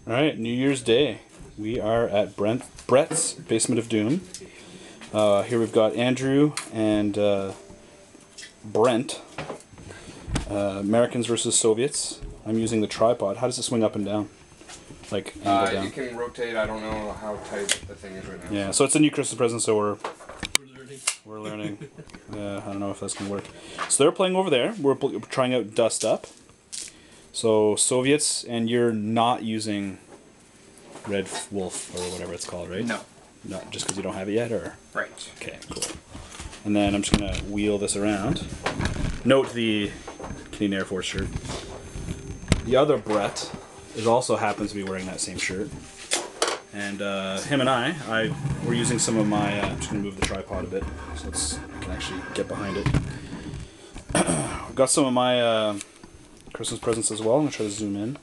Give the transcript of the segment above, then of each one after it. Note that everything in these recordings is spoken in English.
Alright, New Year's Day. We are at Brett's Basement of Doom. Here we've got Andrew and Brent. Americans versus Soviets. I'm using the tripod. How does it swing up and down? Like, down? You can rotate. I don't know how tight the thing is right now. Yeah, so it's a new Christmas present, so we're learning. Yeah, I don't know if that's going to work. So they're playing over there. We're trying out Dust Up. So Soviets, and you're not using Red Wolf or whatever it's called, right? No. Not just because you don't have it yet, or? Right. Okay, cool. And then I'm just going to wheel this around. Note the Canadian Air Force shirt. The other Brett also happens to be wearing that same shirt. And him and I were using some of my, I'm just going to move the tripod a bit so I can actually get behind it. I've got some of my Christmas presents as well. I'm going to try to zoom in.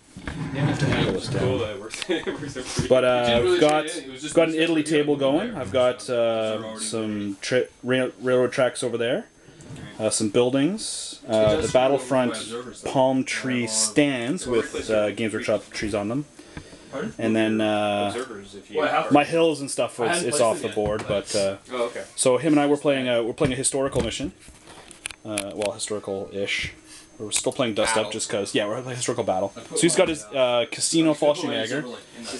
But we've got an Italy table going. I've got some railroad tracks over there. Some buildings. The Battlefront palm tree stands with Games Workshop trees on them. And then my hills and stuff, it's off the board. But so him and I were playing a historical mission. Well, historical-ish. We're still playing Dust Up just because, yeah, we're playing historical battle. So he's got his Casino Fallschirmjäger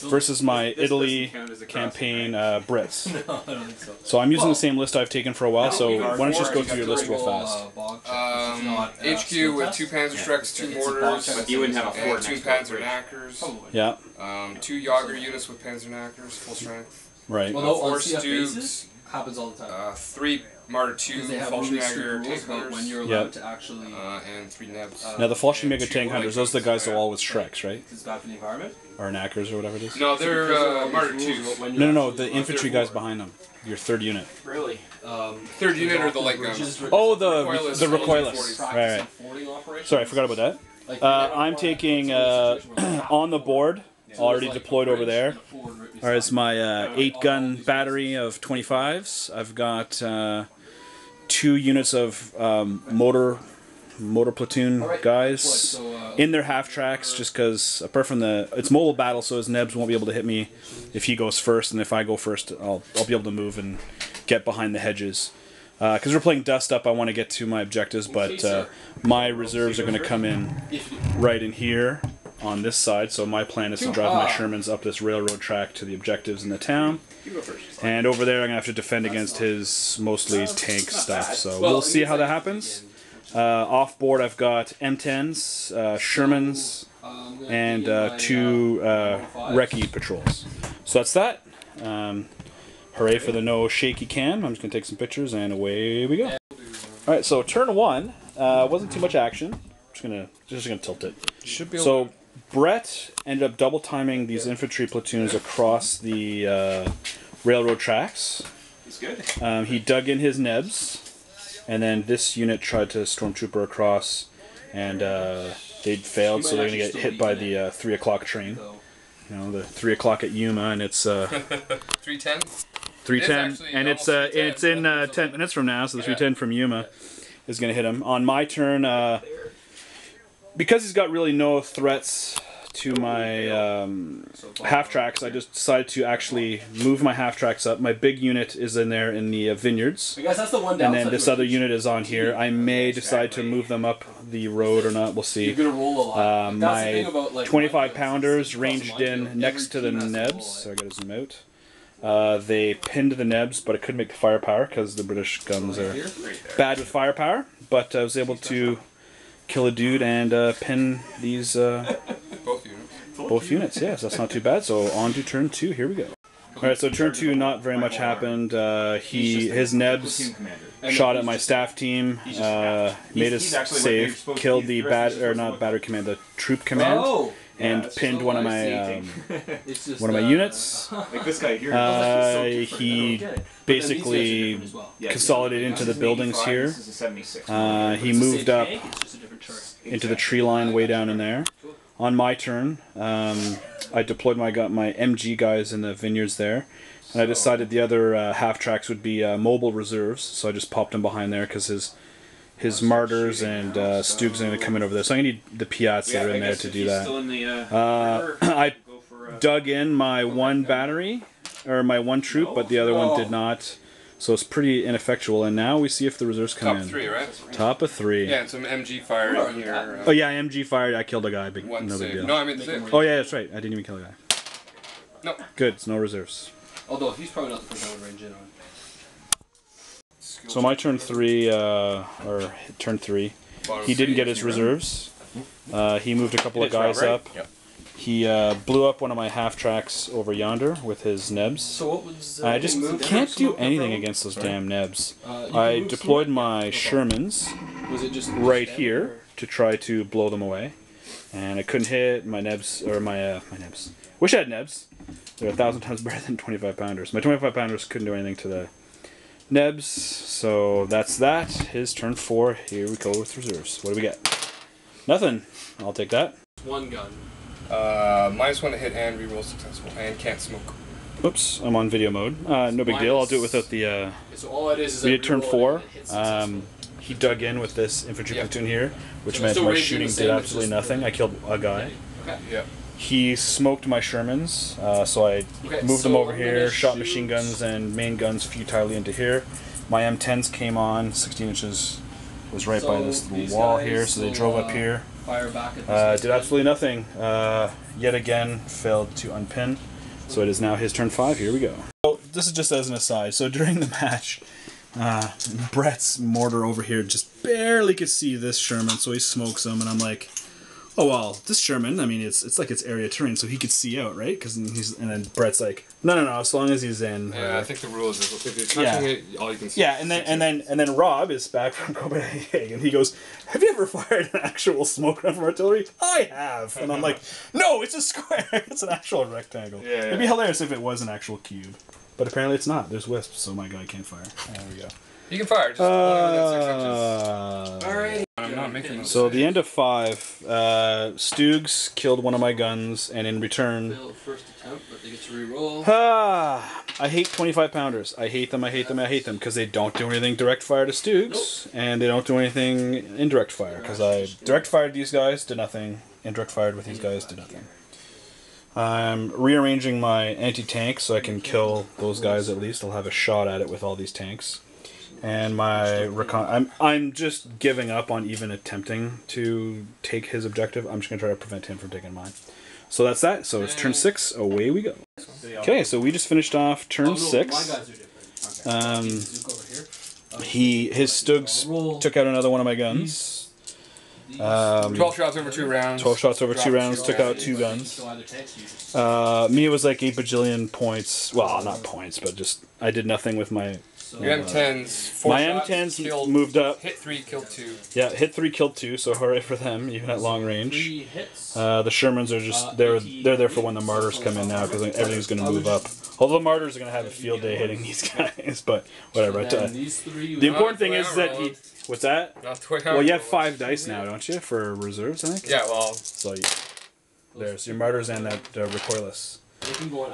versus my Italy campaign Brits. So I'm using the same list I've taken for a while, so why don't you just go through your list real fast. HQ with 2 Panzerschrecks, 2 mortars, and 2 Panzerknackers. Yeah. 2 Jager units with Panzerknackers, full strength. Right. 4 Stooks. Happens all the time. 3 Martyr 2 Fallschirmjäger tank hunters. When you're allowed to actually, and 3 Nebs. Now the Fallschirmjäger tank hunters, those are the guys that are all with Shreks, right? It's bad for the environment. Or Knackers or whatever it is. No, they're Martyr 2s. No, the infantry guys behind them. Your 3rd unit. Really? 3rd unit or the light guns. Oh, the recoilless. Right. Sorry, I forgot about that. I'm taking on the board, already deployed over there. Is my 8-gun battery of 25s. I've got 2 units of motor platoon guys in their half tracks, just because apart from it's mobile battle, so his Nebs won't be able to hit me if he goes first, and if I go first, I'll be able to move and get behind the hedges. Because we're playing Dust Up, I want to get to my objectives, but my reserves are going to come in right in here on this side, so my plan is to drive my Shermans up this railroad track to the objectives in the town. And over there I'm going to have to defend against his mostly tank stuff, so we'll see how that happens. Off board I've got M10s, Shermans, and 2 recce patrols. So that's that. Hooray for the no shaky cam. I'm just going to take some pictures and away we go. Alright, so turn 1, wasn't too much action. I'm just gonna tilt it. So Brett ended up double timing these infantry platoons across the railroad tracks. He's good. He dug in his Nebs, and then this unit tried to stormtrooper across, and they failed, so they're gonna get hit by the 3 o'clock train. You know, the 3 o'clock at Yuma, and it's 310. 310, and it's in 10 minutes from now, so the 310 from Yuma is gonna hit him. On my turn, because he's got really no threats to my half tracks, I just decided to actually move my half tracks up. My big unit is in there in the vineyards, and then this other unit is on here. I may decide to move them up the road or not. We'll see. My 25 pounders ranged in next to the Nebs, so I gotta zoom out. They pinned the Nebs, but I couldn't make the firepower because the British guns are bad with firepower. But I was able to kill a dude and pin these both units. Yes, that's not too bad. So on to turn 2. Here we go. All right, so turn 2, not very much happened. His Nebs shot at my staff team, made us save, killed the battery command, the troop command. And pinned one of my units. Like this guy here. He basically consolidated into the buildings here. He moved up into the tree line way down in there. On my turn, I deployed my MG guys in the vineyards there, and I decided the other half tracks would be mobile reserves. So I just popped them behind there because his martyrs and Stoogs are going to come in over there. So I'm going to need the Piats that are in there to do that. I dug in my one battery, or my one troop, but the other one did not. So it's pretty ineffectual. And now we see if the reserves come in. Top 3, right? Top of 3. Yeah, and some MG fire in here. Oh yeah, MG fired. I killed a guy. No big deal. No, I mean 6. Oh yeah, that's right. I didn't even kill a guy. No. Good. It's no reserves. Although he's probably not the first I would range in on. So my turn 3, or turn 3, he didn't get his reserves. He moved a couple of guys up. Yep. He blew up one of my half tracks over yonder with his nebs. So what was? I just can't do anything against those damn nebs. I deployed my Shermans right here to try to blow them away, and I couldn't hit my nebs, or my nebs. Wish I had nebs. They're 1,000 times better than 25 pounders. My 25 pounders couldn't do anything to the nebs, so that's that. His turn 4. Here we go with reserves. What do we get? Nothing. I'll take that. One gun. -1 to hit and reroll successful and can't smoke. Oops, I'm on video mode. No big deal. I'll do it without the. So all it is we did turn 4. He dug in with this infantry platoon here, which meant my shooting did absolutely nothing. I killed a guy. Okay. Yeah. He smoked my Shermans, so I moved them over here, shot machine guns and main guns futilely into here. My M10s came on, 16 inches was right by this little wall here, so they drove up here. Fire back at did absolutely nothing. Yet again, failed to unpin. So it is now his turn 5. Here we go. So this is just as an aside. So during the match, Brett's mortar over here just barely could see this Sherman, so he smokes him, and I'm like, oh well, this Sherman, I mean, it's like it's area terrain, so he could see out, right? And then Brett's like, no, as long as he's in. Yeah, I think the rule is if you're touching it, all you can see. Yeah, and then Rob is back from Copenhagen, and he goes, have you ever fired an actual smoke gun from artillery? I have, and I'm like, no, it's a square, it's an actual rectangle. Yeah. It'd be hilarious if it was an actual cube, but apparently it's not. There's wisps, so my guy can't fire. There we go. You can fire, just only within 6 inches. Alright. I'm not making those. So the end of 5, Stoogs killed one of my guns, and in return, First attempt, but they get to reroll. I hate 25 pounders. I hate them, because they don't do anything direct fire to Stoogs, and they don't do anything indirect fire, because I direct fired these guys, did nothing, indirect fired with these guys, did nothing. I'm rearranging my anti-tank so I can kill those guys at least. I'll have a shot at it with all these tanks. And my I'm just giving up on even attempting to take his objective. I'm just going to try to prevent him from taking mine. So that's that. So it's turn 6. Away we go. Okay, so we just finished off turn 6. His Stoogs took out another one of my guns. 12 shots over 2 rounds. 12 shots over 2 rounds, took out 2 guns. Me, it was like 8 bajillion points. Well, not points, but just I did nothing with my... Your M10s, 4 my shots, M10s killed, moved up. Hit 3, killed 2. Yeah, hit 3, killed 2, so hooray for them, even at long range. 3 hits. The Shermans are just, they're there for when the Martyrs come in now, because everything's going to move up. Although the Martyrs are going to have a field day hitting these guys, but whatever. The important thing is that he... What's that? Well, you have 5 dice now, don't you, for reserves, I think? Yeah, well... So there's your Martyrs and that recoilless.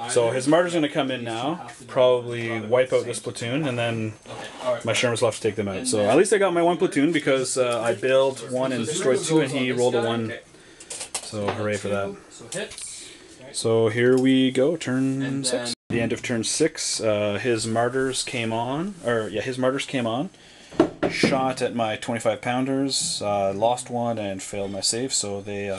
So his Martyr's going to come in now, probably wipe out this platoon, and then my Shermans will have to take them out. So at least I got my 1 platoon, because I bailed 1 and destroyed 2, and he rolled a 1. So hooray for that. So here we go, turn 6. The end of turn 6, his Martyrs came on, shot at my 25 pounders, lost 1 and failed my save, so they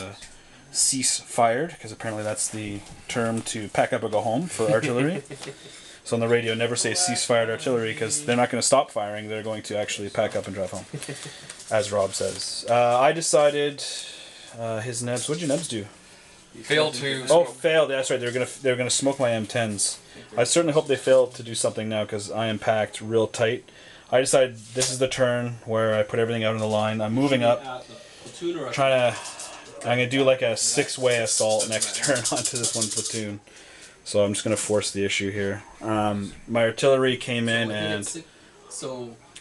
cease fired, because apparently that's the term to pack up and go home for artillery. So on the radio, never say cease fired artillery, because they're not going to stop firing, they're going to actually pack up and drive home, as Rob says. I decided his nebs, what did your nebs do? Failed to Oh, smoke. failed, that's right, they're gonna smoke my M10s. I certainly hope they fail to do something now, because I am packed real tight. I decided this is the turn where I put everything out on the line. I'm moving up, I'm going to do like a 6-way assault next turn onto this 1 platoon. So I'm just going to force the issue here. My artillery came in and...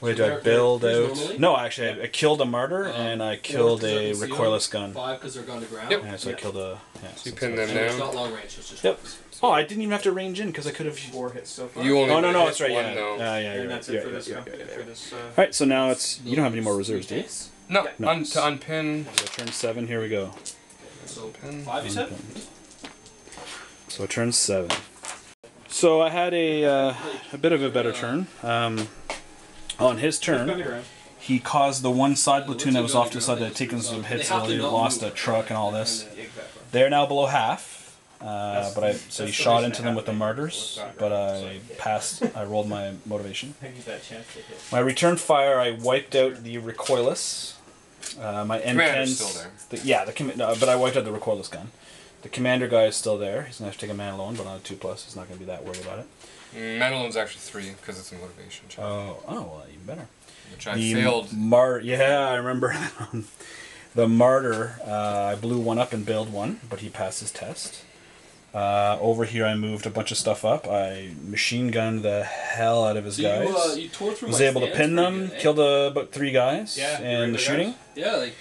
Wait, did I build out? No, actually, I killed a Martyr and I killed a recoilless gun. Yep. Yeah, so I killed a... Yeah, You pin them down. Yep. Oh, I didn't even have to range in because I could have... 4 hits so far. You only no, hit that's right, 1, yeah. though. Yeah, And that's it for this yeah. for this. Alright, so now it's... You don't have any more reserves, do you? No, No. to unpin. So turn 7, here we go. So Pin. 5 you said? So turn 7. So I had a bit of a better turn. On his turn, he caused the one side platoon that was off to the side that had taken some hits earlier, lost a truck and all this. They're now below half, so he shot into them with the martyrs, but I passed. I rolled my motivation. My return fire, I wiped out the recoilless. My M10's still there. Yeah, but I wiped out the recoilless gun. The commander guy is still there. He's gonna have to take a man alone, but on a 2+, he's not gonna be that worried about it. Man alone's actually 3 because it's a motivation check. Oh, well, even better. Which I failed. Yeah, I remember. The martyr, I blew one up and bailed one, but he passed his test. Over here, I moved a bunch of stuff up. I machine gunned the hell out of his guys. You tore through was able to pin them, killed about 3 guys in the shooting. Guys? Yeah, like...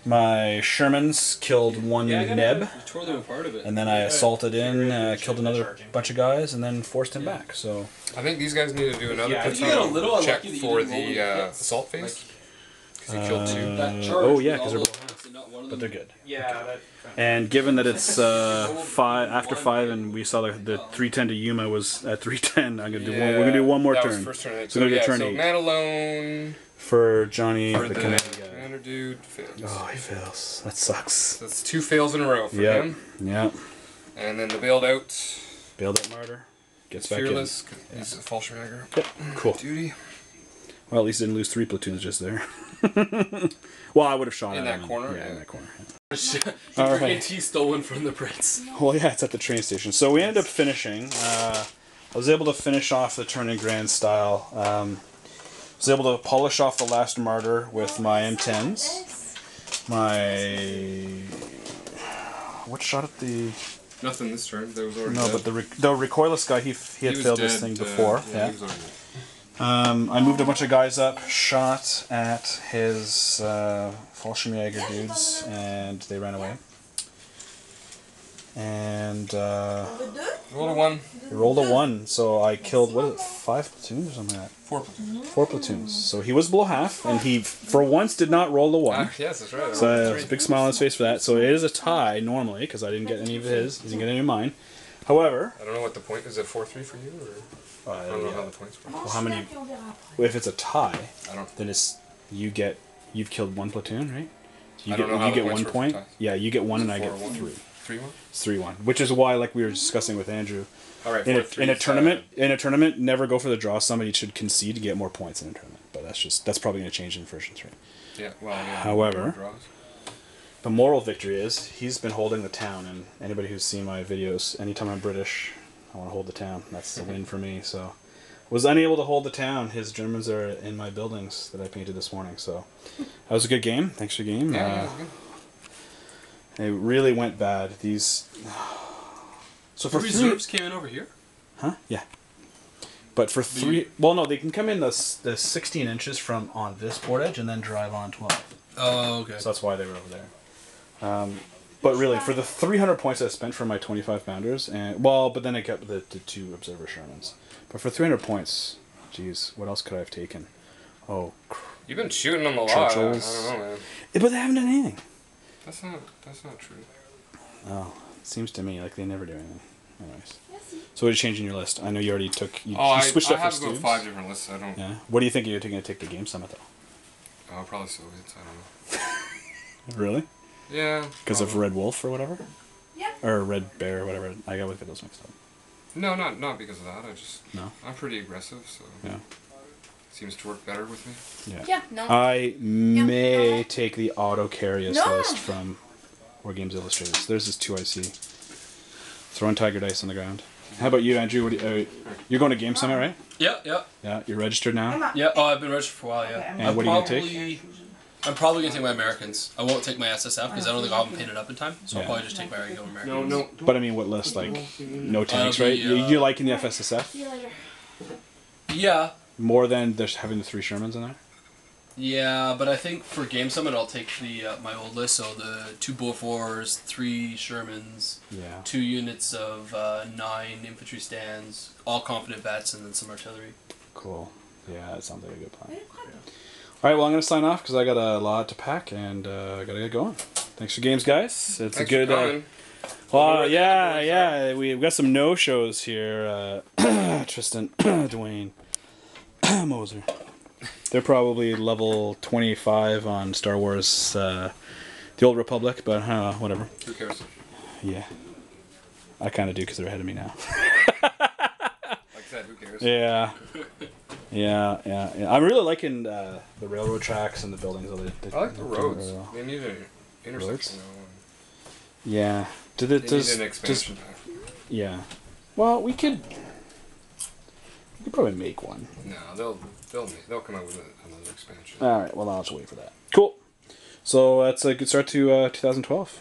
My Shermans killed one neb. You tore them apart of it. And then I assaulted in, killed another bunch of guys, and then forced him back. So I think these guys need to do another check for the assault phase. Because he killed 2. Oh yeah, because they're but they're good. Yeah. And given that it's 5 after 5, and we saw the 310 to Yuma was at 310, I'm gonna do one. We're gonna do one more turn. First turn. So we're gonna do turn 8. Man alone for Johnny, for the commander dude. Fails. Oh, he fails. That sucks. That's 2 fails in a row for him. Yeah. And then the bailed out. Bailed out martyr gets Fearless, back in. He's a Fallschirmjäger. Yep. Cool. Duty. Well, at least didn't lose 3 platoons just there. Well, I would have shot in at that corner. Yeah, in that corner. All right. He stolen from the prince. Well, yeah, it's at the train station. So we ended up finishing. I was able to finish off the turn in grand style. Was able to polish off the last martyr with my M10s. What shot at the? Nothing this turn. There was already. No, but the recoilless guy, he had failed this thing before. Yeah. He was already dead. I moved a bunch of guys up, shot at his Fallschirmjäger dudes, and they ran away. And rolled a 1. He rolled a 1, so I killed 5 platoons or something like that. 4 platoons. 4 platoons. So he was below half, and he for once did not roll a 1. Yes, that's right. So a big smile on his face for that. So it is a tie normally because I didn't get any of his. He didn't get any of mine. However, I don't know what the point is. It 4-3 for you, or I don't know how the points work. Well, how many? If it's a tie, then you've killed 1 platoon, right? So you get 1 point. Yeah, you get 1, and I get 3. 3-1. It's 3-1, which is why, like we were discussing with Andrew, all right, in a tournament, never go for the draw. Somebody should concede to get more points in a tournament, but that's probably going to change in version 3. Yeah. Well. Yeah, however, the moral victory is he's been holding the town, and anybody who's seen my videos, anytime I'm British, I want to hold the town. That's the win for me. So, was unable to hold the town. His Germans are in my buildings that I painted this morning. So, that was a good game. Thanks for the game. Yeah, it was good. It really went bad. These. So for reserves came in over here. Huh? Yeah. But for 3, well, no, they can come in the 16 inches from on this board edge and then drive on 12. Oh, okay. So that's why they were over there. But really, for the 300 points I spent for my 25 pounders, but then I kept the 2 observer Shermans. But for 300 points, geez, what else could I have taken? Oh, you've been shooting them a lot. I don't know, man. Yeah, but they haven't done anything. That's not true. Oh, it seems to me like they never do anything. Anyways. So what are you changing your list? I know you already took. You switched up for have about 5 different lists. I don't. Yeah. What do you think you're going to take the Game Summit though? Oh, probably Soviets. I don't know. Really? Yeah. Because of Red Wolf or whatever? Yeah. Or Red Bear or whatever. I gotta get those mixed up. No, not because of that. No. I'm pretty aggressive, so. Yeah. Seems to work better with me. Yeah. No. I may take the auto carrius list from War Games Illustrated. So there's this 2 I see. Throwing tiger dice on the ground. How about you, Andrew? You're going to Game Summit, right? Yeah. Yeah, you're registered now? Yeah, I've been registered for a while, yeah. And what are you going to take? I'm probably going to take my Americans. I won't take my SSF because I don't think I'll have them painted up in time. So I'll probably just take my regular Americans. No. But I mean, what list? Like, no tanks, right? You liking the FSSF? Yeah. More than just having the 3 Shermans in there? Yeah, but I think for Game Summit I'll take the my old list, so the 2 Beauforts, 3 Shermans, 2 units of 9 infantry stands, all confident vets, and then some artillery. Cool. Yeah, that sounds like a good plan. Alright, well I'm going to sign off because I got a lot to pack and I got to get going. Thanks for games, guys. It's a good... Yeah. We've got some no-shows here. Tristan, Dwayne, Moser. They're probably level 25 on Star Wars, The Old Republic, but whatever. Who cares? Yeah. I kind of do because they're ahead of me now. Like I said, who cares? Yeah. Yeah. I'm really liking the railroad tracks and the buildings. I like the roads. Really well. They need an intersection now. Yeah. They need an expansion pack. Yeah. Well, we could probably make one. No, they'll come out with another expansion. All right. Well, I'll have to wait for that. Cool. So that's a good start to 2012.